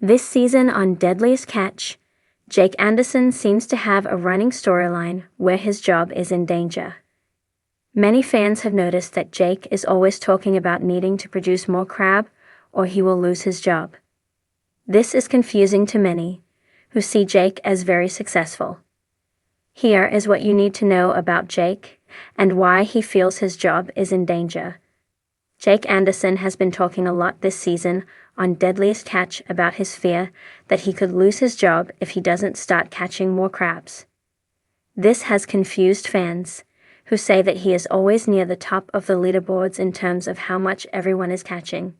This season on Deadliest Catch, Jake Anderson seems to have a running storyline where his job is in danger. Many fans have noticed that Jake is always talking about needing to produce more crab or he will lose his job. This is confusing to many, who see Jake as very successful. Here is what you need to know about Jake and why he feels his job is in danger. Jake Anderson has been talking a lot this season on Deadliest Catch about his fear that he could lose his job if he doesn't start catching more crabs. This has confused fans, who say that he is always near the top of the leaderboards in terms of how much everyone is catching.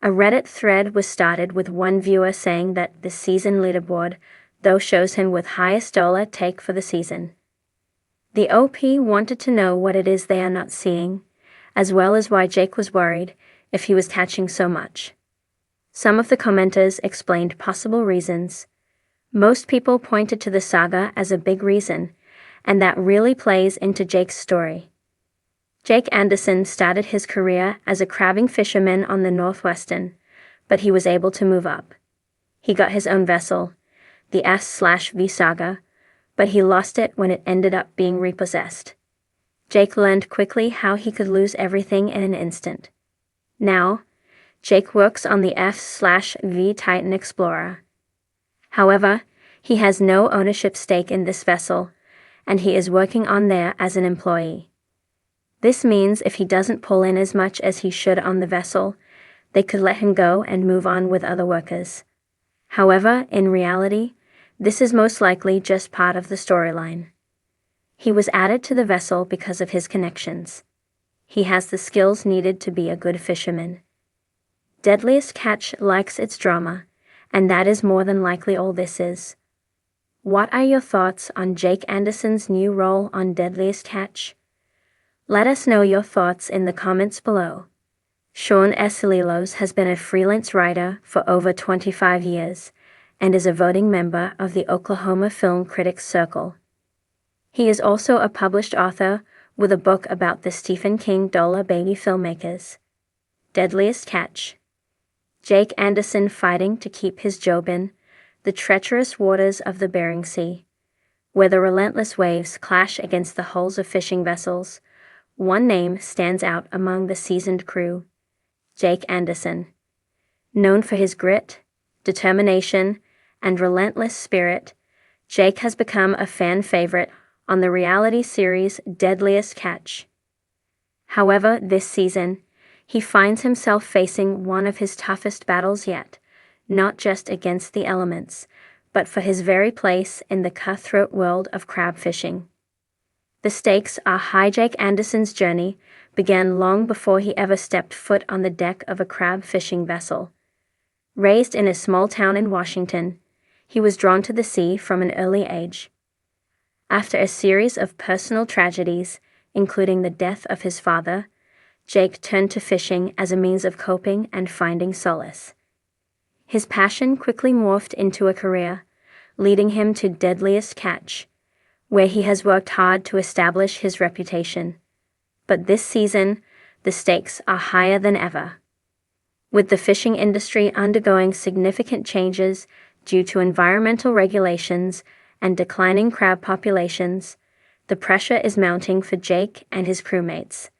A Reddit thread was started with one viewer saying that the season leaderboard, though, shows him with highest dollar take for the season. The OP wanted to know what it is they are not seeing, as well as why Jake was worried if he was catching so much. Some of the commenters explained possible reasons. Most people pointed to the saga as a big reason, and that really plays into Jake's story. Jake Anderson started his career as a crabbing fisherman on the Northwestern, but he was able to move up. He got his own vessel, the S/V Saga, but he lost it when it ended up being repossessed. Jake learned quickly how he could lose everything in an instant. Now, Jake works on the F/V Titan Explorer. However, he has no ownership stake in this vessel, and he is working on there as an employee. This means if he doesn't pull in as much as he should on the vessel, they could let him go and move on with other workers. However, in reality, this is most likely just part of the storyline. He was added to the vessel because of his connections. He has the skills needed to be a good fisherman. Deadliest Catch likes its drama, and that is more than likely all this is. What are your thoughts on Jake Anderson's new role on Deadliest Catch? Let us know your thoughts in the comments below. Sean Esalilos has been a freelance writer for over 25 years and is a voting member of the Oklahoma Film Critics Circle. He is also a published author with a book about the Stephen King dollar baby filmmakers. Deadliest Catch. Jake Anderson fighting to keep his job in the treacherous waters of the Bering Sea, where the relentless waves clash against the hulls of fishing vessels. One name stands out among the seasoned crew: Jake Anderson. Known for his grit, determination, and relentless spirit, Jake has become a fan favorite on the reality series Deadliest Catch. However, this season, he finds himself facing one of his toughest battles yet, not just against the elements, but for his very place in the cutthroat world of crab fishing. The stakes are high. Jake Anderson's journey began long before he ever stepped foot on the deck of a crab fishing vessel. Raised in a small town in Washington, he was drawn to the sea from an early age. After a series of personal tragedies, including the death of his father, Jake turned to fishing as a means of coping and finding solace. His passion quickly morphed into a career, leading him to Deadliest Catch, where he has worked hard to establish his reputation. But this season, the stakes are higher than ever. With the fishing industry undergoing significant changes due to environmental regulations and declining crab populations, the pressure is mounting for Jake and his crewmates.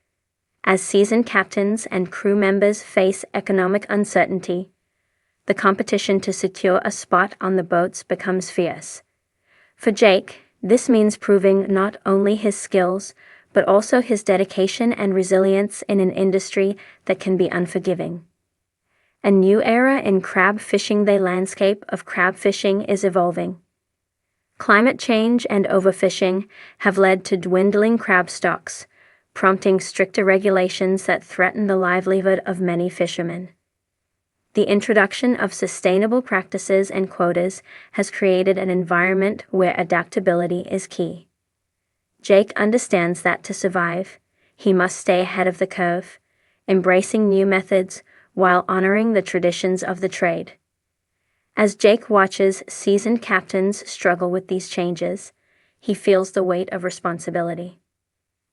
As season captains and crew members face economic uncertainty, the competition to secure a spot on the boats becomes fierce. For Jake, this means proving not only his skills, but also his dedication and resilience in an industry that can be unforgiving. A new era in crab fishing. The landscape of crab fishing is evolving. Climate change and overfishing have led to dwindling crab stocks, prompting stricter regulations that threaten the livelihood of many fishermen. The introduction of sustainable practices and quotas has created an environment where adaptability is key. Jake understands that to survive, he must stay ahead of the curve, embracing new methods while honoring the traditions of the trade. As Jake watches seasoned captains struggle with these changes, he feels the weight of responsibility.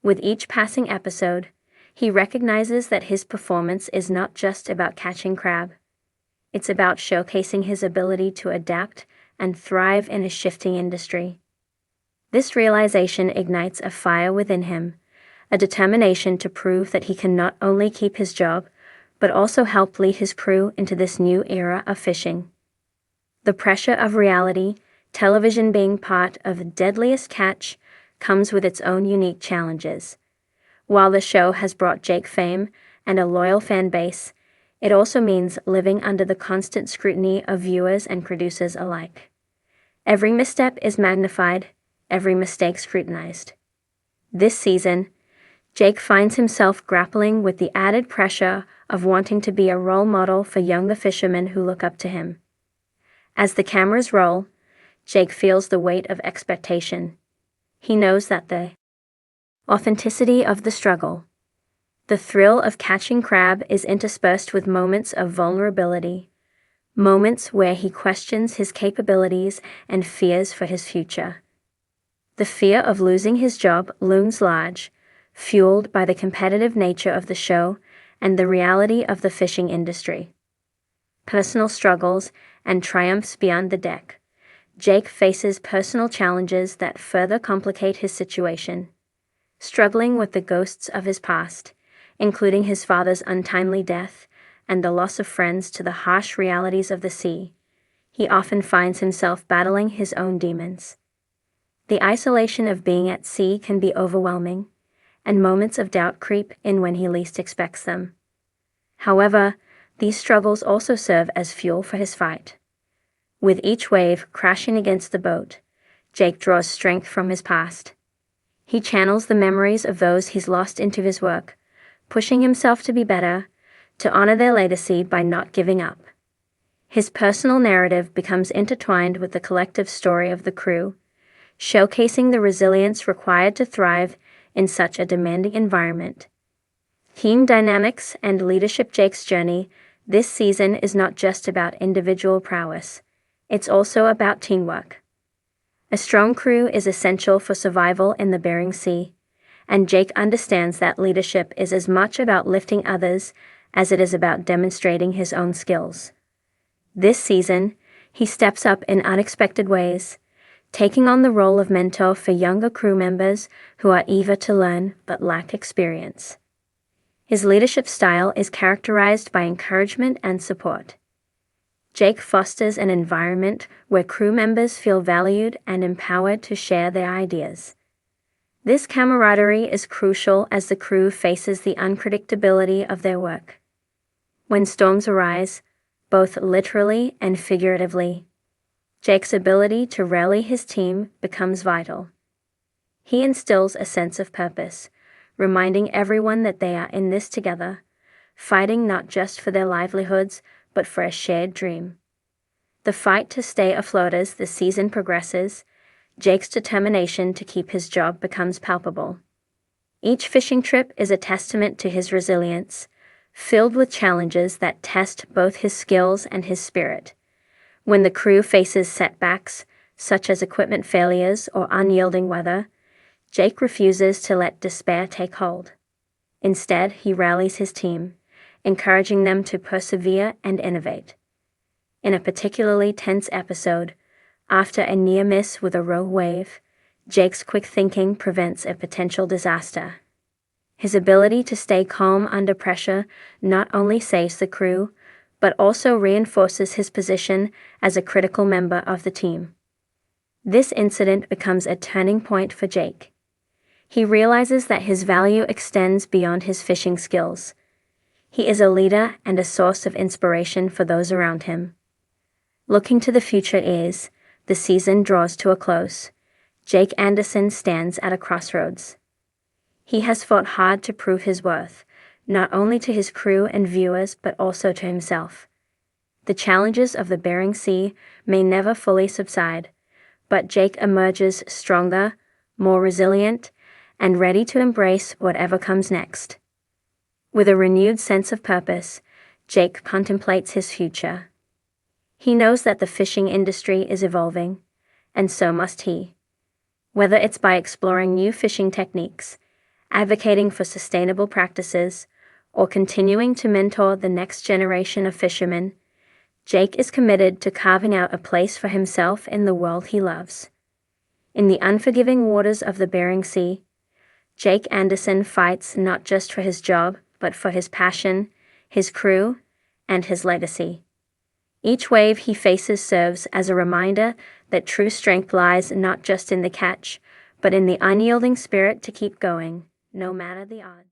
With each passing episode, he recognizes that his performance is not just about catching crab. It's about showcasing his ability to adapt and thrive in a shifting industry. This realization ignites a fire within him, a determination to prove that he can not only keep his job, but also help lead his crew into this new era of fishing. The pressure of reality, television being part of Deadliest Catch, comes with its own unique challenges. While the show has brought Jake fame and a loyal fan base, it also means living under the constant scrutiny of viewers and producers alike. Every misstep is magnified, every mistake scrutinized. This season, Jake finds himself grappling with the added pressure of wanting to be a role model for younger fishermen who look up to him. As the cameras roll, Jake feels the weight of expectation. He knows that the authenticity of the struggle, the thrill of catching crab, is interspersed with moments of vulnerability, moments where he questions his capabilities and fears for his future. The fear of losing his job looms large, fueled by the competitive nature of the show and the reality of the fishing industry. Personal struggles and triumphs beyond the deck, Jake faces personal challenges that further complicate his situation. Struggling with the ghosts of his past, including his father's untimely death and the loss of friends to the harsh realities of the sea, he often finds himself battling his own demons. The isolation of being at sea can be overwhelming, and moments of doubt creep in when he least expects them. However, these struggles also serve as fuel for his fight. With each wave crashing against the boat, Jake draws strength from his past. He channels the memories of those he's lost into his work, pushing himself to be better, to honor their legacy by not giving up. His personal narrative becomes intertwined with the collective story of the crew, showcasing the resilience required to thrive in such a demanding environment. Team dynamics and leadership. Jake's journey this season is not just about individual prowess, it's also about teamwork. A strong crew is essential for survival in the Bering Sea, and Jake understands that leadership is as much about lifting others as it is about demonstrating his own skills. This season, he steps up in unexpected ways, taking on the role of mentor for younger crew members who are eager to learn but lack experience. His leadership style is characterized by encouragement and support. Jake fosters an environment where crew members feel valued and empowered to share their ideas. This camaraderie is crucial as the crew faces the unpredictability of their work. When storms arise, both literally and figuratively, Jake's ability to rally his team becomes vital. He instills a sense of purpose, reminding everyone that they are in this together, fighting not just for their livelihoods, but for a shared dream. The fight to stay afloat. As the season progresses, Jake's determination to keep his job becomes palpable. Each fishing trip is a testament to his resilience, filled with challenges that test both his skills and his spirit. When the crew faces setbacks, such as equipment failures or unyielding weather, Jake refuses to let despair take hold. Instead, he rallies his team, encouraging them to persevere and innovate. In a particularly tense episode, after a near miss with a rogue wave, Jake's quick thinking prevents a potential disaster. His ability to stay calm under pressure not only saves the crew, but also reinforces his position as a critical member of the team. This incident becomes a turning point for Jake. He realizes that his value extends beyond his fishing skills. He is a leader and a source of inspiration for those around him. Looking to the future as the season draws to a close, Jake Anderson stands at a crossroads. He has fought hard to prove his worth, not only to his crew and viewers but also to himself. The challenges of the Bering Sea may never fully subside, but Jake emerges stronger, more resilient, and ready to embrace whatever comes next. With a renewed sense of purpose, Jake contemplates his future. He knows that the fishing industry is evolving, and so must he. Whether it's by exploring new fishing techniques, advocating for sustainable practices, or continuing to mentor the next generation of fishermen, Jake is committed to carving out a place for himself in the world he loves. In the unforgiving waters of the Bering Sea, Jake Anderson fights not just for his job, but for his passion, his crew, and his legacy. Each wave he faces serves as a reminder that true strength lies not just in the catch, but in the unyielding spirit to keep going, no matter the odds.